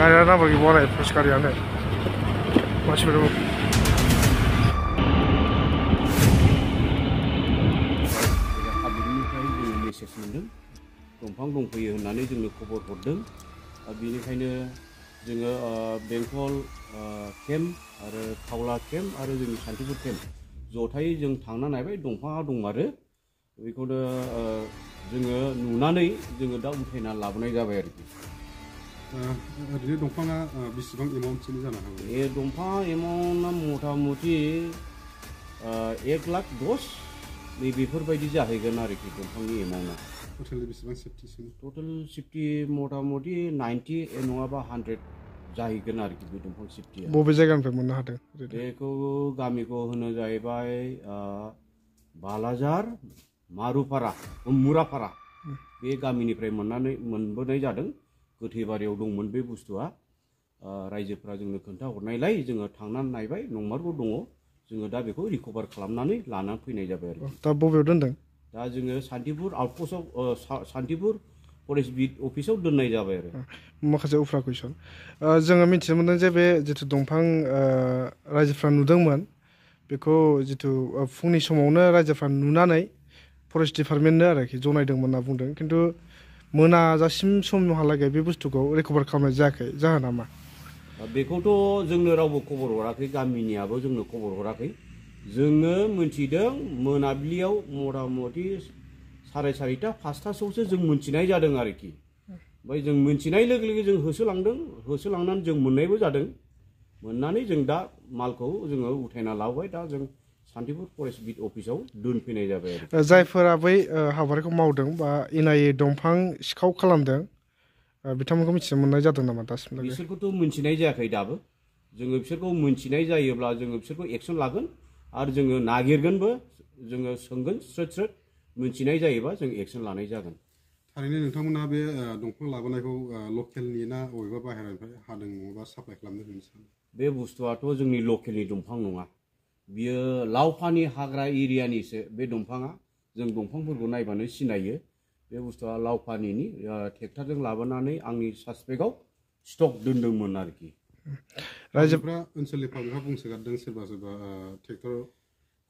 गायना नांबाय बनाय फरेस्ट गारियानो मानसिफोर पाब्लिकनिफ्राय जोङो मेसेज मोनदों दंफां दंफैयो होननानै जोंनो खबर हरदों बेनिखायनो जोङो बेंटल केम्प आरो खावला केम्प आरो जोंनि सान्तिपुर केम्प जथायै जों थांना नायबाय दंफाङा दंमारो बेखौनो जोङो नुनानै जोङो दा उथायना लाबोनाय जाबाय आरोखि ओरैनो दंफाङा बेसेबां एमाउन्टसोनि जानो हागौ बे दंफाङा एमाउन्टआ मथा मथि 1,10,000 नैबेफोरबायदि जाहैगोन आरोखि दंफांनि एमाउन्टआ टटेल बेसेबां सेफ्टिसिम टटेल सेफ्टि मथा मथि 90 नङाबा 100 जाहैगोन आरोखि बे दंफां सेफ्टिया बबे जायगानिफ्राय मोननो हादों बेखौ गामिखौ होनो जाहैबाय बालाजार मारुपारा मुरापारा बे गामिनिफ्राय मोनबोनाय जादों गोथैबारियाव दंमोन बे बुस्थुआ रायजोफ्रा जोंनो खोन्थाहरनायलाय जोङो थांनानै नायबाय नंमारगौ दङ जोङो दा बेखौ रिकभार खालामनानै लानानै फैनाय जाबाय आरो दा बबेयाव दोनदों दा जोङो सान्तिपुर आउटपस्टआव सान्तिपुर फरेस्ट बिट अफिसाव दोननाय जाबाय आरो माखासे उफ्रा कुइसन जोङो मिथिनो मोनदों जे बे जिथु दंफां रायजोफ्रा नुदोंमोन बेखौ जिथु फुंनि समावनो रायजोफ्रा नुनानै फरेस्ट डिपार्टमेन्टनो आरोखि जनायदोंमोन होनना बुंदों खिन्थु मोनाजासिम समहालागै बे बुस्थुखौ रिकभार खालामनाय जायाखै जाहोना मा बेखौथ' जोंनो रावबो खबर हराखै गामिनियाबो जोंनो खबर हराखै जोङो मिथिदों मोनाबिलियाव मथा मथि 4:30 5टासोआवसो जों मिथिनाय जादों आरोखि ओमफ्राय जों मिथिनाय लोगो लोगो जों होसोलांनानै जों मोननायबो जादों मोननानै जों दा मालखौ जोङो उथायना लाबोबाय दा जों सान्तिपुर फरेस्ट बिट अफिसाव दोनफैनाय जाबाय आरो जायफोरा बै हाबाफारिखौ मावदों बा इनायै दंफां सिखाव खालामदों बिथांमोनखौ मिथिनो मोननाय जादों नामा दासिमलागै बिसोरखौथ' मिथिनाय जायाखै दाबो जोङो बिसोरखौ मिथिनाय जायोब्ला जोङो बिसोरखौ एक्सन लागोन आरो जोङो नागिरगोनबो जोङो सोंगोन स्रोद मिथिनाय जायोबा जों एक्सन लानाय जागोन थारैनो नोंथांमोना बे दंफां लाबोनायखौ लकेलनि ना बबेबा बाहेरानिफ्राय हादों नङाबा साप्लाय खालामदों होनना सानो बे बुस्थुआथ' जोंनि लकेलनि दंफां नङा बियो लावफानि हाग्रा एरियानिसो बे दंफाङा जों दंफांफोरखौ नायबानो सिनायो बे बुस्थुआ लावफानिनि ट्रेक्टरजों लाबोनानै आंनि सासपेक्टआव स्टक दोनदोंमोन आरोखि रायजोफ्रा ओनसोलनिफ्रा बेहा बुंसोगारदों सोरबा ट्रेक्टर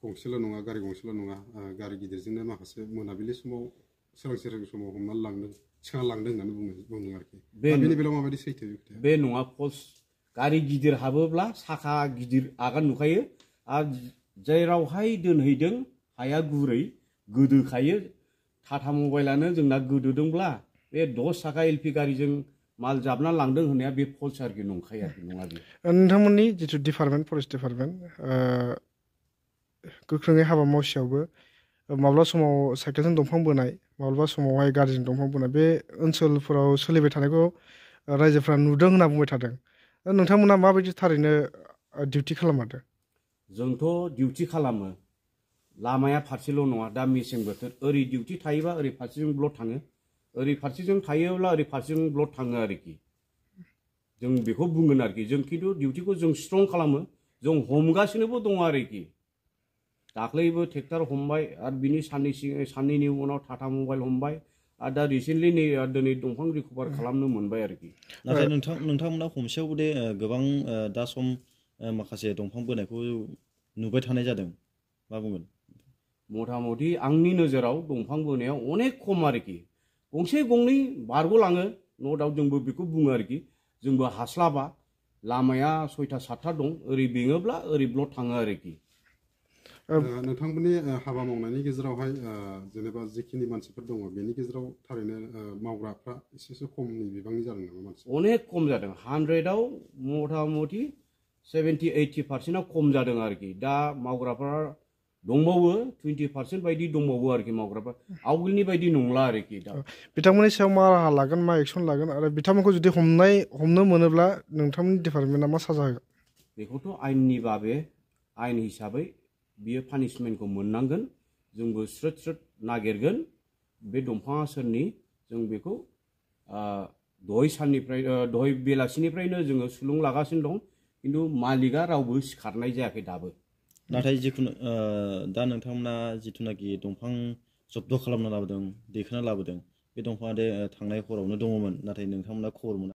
गंसेल' नङा गारि गंसेल' नङा गारि गिदिरजोंनो माखासे मोनाबिलि समाव सोरांसि समाव हमनानै लांदों थिखांना लांदों होननानै बुंदों आरोखि बेनि बेलायाव माबायदि सैथो बे नङा फल्स गारि गिदिर हाबोब्ला साखा गिदिर आगान नुखायो आरो जेरावहाय दोनहैदों हाया गुरै गोदोखायो टाटा मबाइलानो जोंना गोदोदोंब्ला बे 10 साखा एलपि गारिजों माल जाबना लांदों होननाया बे फल्स आरोखि नंखाया आरोखि नङा बे नोंथांमोननि जिथु डिपार्टमेन्ट फरेस्ट डिपार्टमेन्ट गोख्रोङै हाबा मावसेयावबो माब्ला समाव साइकेलजों दंफां बोनाय माब्लाबा समावहाय गारिजों दंफां बोनाय बे ओनसोलफोराव सोलिबाय थानायखौ रायजोफ्रा नुदों होनना बुंबाय थादों नोंथांमोना माबायदि थारैनो डिउटि खालामदों जोंथ' डिउटि खालामो लामाया फारसेल' नङा दा मेसें बोथोर ओरै डिउटि थायोबा ओरै फारसेजों ब्लक थाङो ओरै फारसेजों थायोब्ला ओरै फारसेजों ब्लक थाङो आरोखि जों बेखौ बुंगोन आरोखि जों खिन्थु डिउटिखौ जों स्ट्रं खालामो जों हमगासिनोबो दङ आरोखि दाख्लैबो ट्रेक्टर हमबाय आरो बिनि साननैनि उनाव टाटा मबाइल हमबाय आरो दा रिसेन्टलि दिनै दंफां रिकभार खालामनो मोनबाय आरोखि नाथाय नोंथांमोना हमसेयावबो दे गोबां दा सम माखासे दंफां बोनायखौ नुबाय थानाय जादों मा बुंगोन मथा मथि आंनि नोजोराव दंफां बोनायाव अनेक खम आरोखि गंसे गंनै बारग'लाङो न' दाउट जोंबो बेखौ बुङो आरोखि जोंबो हास्लाबा लामाया 6टा 7टा दं ओरै बेङोब्ला ओरै ब्लक थाङो आरोखि नोंथांमोननि हाबा मावनायनि गेजेरावहाय जेनेबा जिखिनि मानसिफोर दङ बेनि गेजेराव थारैनो मावग्राफ्रा एसेसो खमनि बिबांनि जादों नामा मानसि अनेक खम जादों 100आव मथा मथि 70-80% खम जादों आरोखि दा मावग्राफ्रा दंबावो 20% बायदि दंबावो आरोखि मावग्राफ्रा आवगोलनि बायदि नंला आरोखि दा बिथांमोननि सायाव मा राहा लागोन मा एक्सन लागोन आरो बिथांमोनखौ जुदि हमनो मोनोब्ला नोंथांमोननि डिपार्टमेन्टआ मा साजा होगोन बेखौथ' आयेननि बाबे आयेन हिसाबै बियो पानिशमेन्टखौ मोननांगोन जोंबो स्रोद नागिरगोन बे दंफाङा सोरनि जों बेखौ दहाय बेलासिनिफ्रायनो जोङो सुलुं लागासिनो दं खिन्थु मालिकआ रावबो सिखारनाय जायाखै दाबो नाथाय जिखुनु दा नोंथांमोना जिथुनाखि दंफां जब्द खालामना लाबोदों दैखोना लाबोदों बे दंफाङा दे थांनाय हरावनो दङमोन नाथाय नोंथांमोना खबर मोना